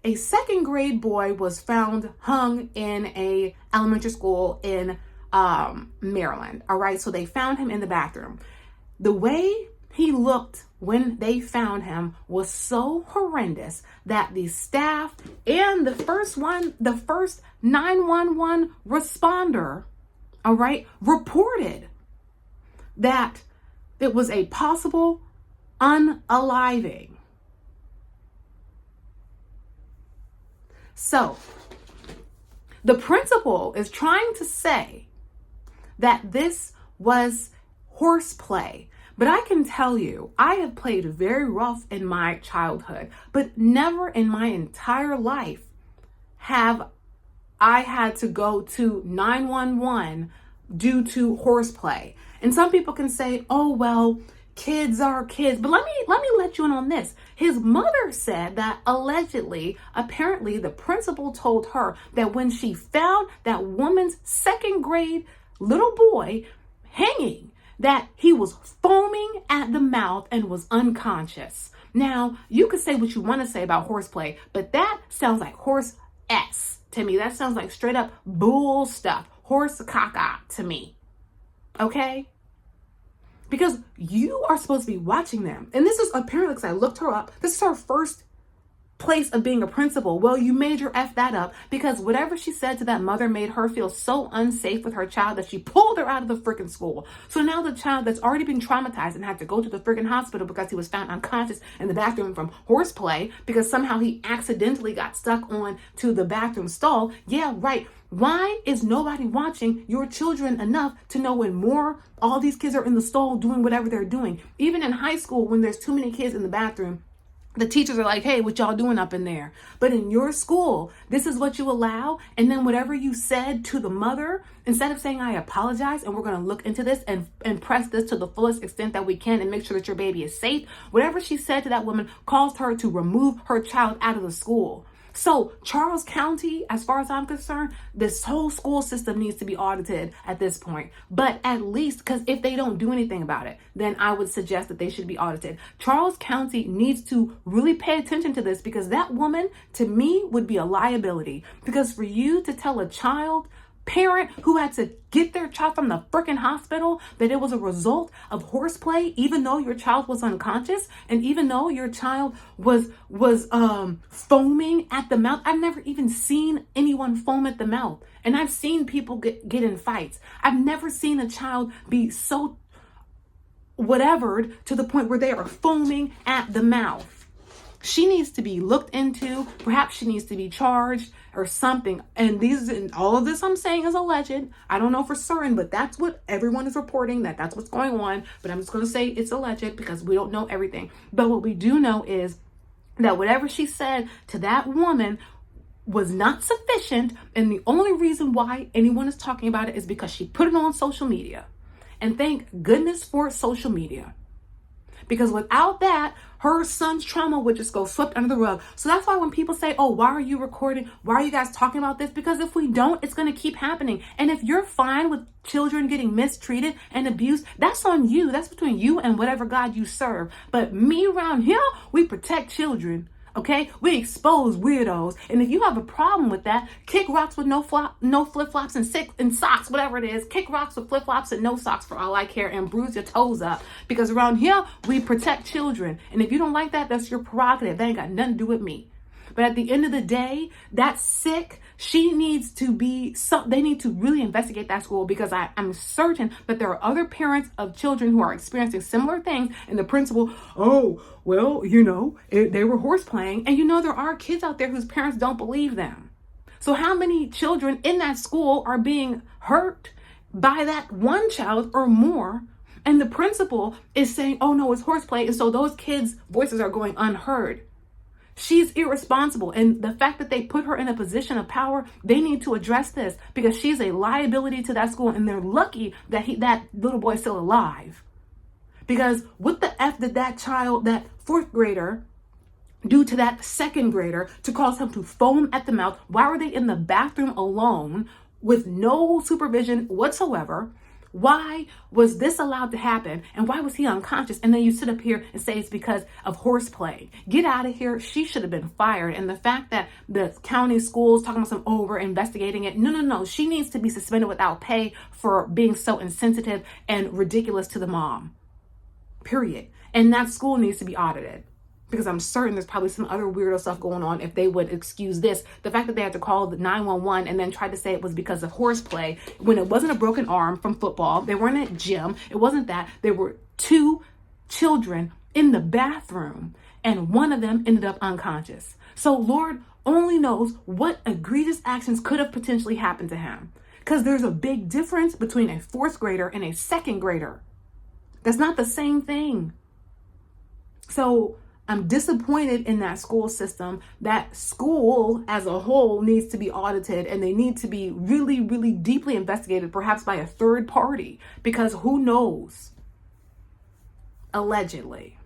a second grade boy was found hung in a elementary school in Maryland. All right. So they found him in the bathroom. The way he looked when they found him was so horrendous that the staff and the first 911 responder, all right, reported that it was a possible unaliving. So the principal is trying to say that this was horseplay. But I can tell you, I have played very rough in my childhood, but never in my entire life have I had to go to 911 due to horseplay. And some people can say, oh, well, kids are kids. But let me let you in on this. His mother said that apparently the principal told her that when she found that woman's second grade little boy hanging, that he was foaming at the mouth and was unconscious. Now, you could say what you want to say about horseplay, but that sounds like horse S to me. That sounds like straight up bull stuff. Horse caca to me. Okay? Because you are supposed to be watching them. And this is apparently, because I looked her up, this is her first place of being a principal. Well, you major F that up, because whatever she said to that mother made her feel so unsafe with her child that she pulled her out of the freaking school. So now the child that's already been traumatized and had to go to the freaking hospital because he was found unconscious in the bathroom from horseplay because somehow he accidentally got stuck on to the bathroom stall. Yeah, right. Why is nobody watching your children enough to know when all these kids are in the stall doing whatever they're doing? Even in high school, when there's too many kids in the bathroom, the teachers are like, hey, what y'all doing up in there? But in your school, this is what you allow. And then whatever you said to the mother, instead of saying, I apologize, and we're going to look into this and press this to the fullest extent that we can and make sure that your baby is safe, whatever she said to that woman caused her to remove her child out of the school. So Charles County, as far as I'm concerned, this whole school system needs to be audited at this point. But at least, because if they don't do anything about it, then I would suggest that they should be audited. Charles County needs to really pay attention to this, because that woman, to me, would be a liability. Because for you to tell a parent who had to get their child from the freaking hospital that it was a result of horseplay, even though your child was unconscious and even though your child was foaming at the mouth. I've never even seen anyone foam at the mouth, and I've seen people get in fights. I've never seen a child be so whatevered to the point where they are foaming at the mouth. She needs to be looked into. Perhaps she needs to be charged or something. And all of this I'm saying is alleged. I don't know for certain, but that's what everyone is reporting, that's what's going on. But I'm just going to say it's alleged because we don't know everything. But what we do know is that whatever she said to that woman was not sufficient. And the only reason why anyone is talking about it is because she put it on social media. And thank goodness for social media. Because without that, her son's trauma would just go swept under the rug. So that's why when people say, oh, why are you recording? Why are you guys talking about this? Because if we don't, it's going to keep happening. And if you're fine with children getting mistreated and abused, that's on you. That's between you and whatever God you serve. But me around here, we protect children. Okay, we expose weirdos. And if you have a problem with that, kick rocks with no flip-flops and socks, whatever it is. Kick rocks with flip-flops and no socks for all I care, and bruise your toes up. Because around here, we protect children. And if you don't like that, that's your prerogative. That ain't got nothing to do with me. But at the end of the day, that's sick. She needs to be, they need to really investigate that school, because I'm certain that there are other parents of children who are experiencing similar things. And the principal, oh, well, they were horse playing. And there are kids out there whose parents don't believe them. So how many children in that school are being hurt by that one child or more? And the principal is saying, oh no, it's horseplay. And so those kids' voices are going unheard. She's irresponsible. And the fact that they put her in a position of power, they need to address this, because she's a liability to that school. And they're lucky that that little boy's still alive. Because what the F did that child, that fourth grader, do to that second grader to cause him to foam at the mouth? Why were they in the bathroom alone with no supervision whatsoever? Why was this allowed to happen? And why was he unconscious? And then you sit up here and say it's because of horseplay. Get out of here. She should have been fired. And the fact that the county schools talking about some over investigating it. No. She needs to be suspended without pay for being so insensitive and ridiculous to the mom. Period. And that school needs to be audited. Because I'm certain there's probably some other weirdo stuff going on if they would excuse this. The fact that they had to call the 911 and then tried to say it was because of horseplay when it wasn't a broken arm from football. They weren't at gym. It wasn't that. There were 2 children in the bathroom and one of them ended up unconscious. So Lord only knows what egregious actions could have potentially happened to him. Because there's a big difference between a 4th grader and a 2nd grader. That's not the same thing. So I'm disappointed in that school system. That school as a whole needs to be audited and they need to be really, really deeply investigated, perhaps by a third party, because who knows? Allegedly.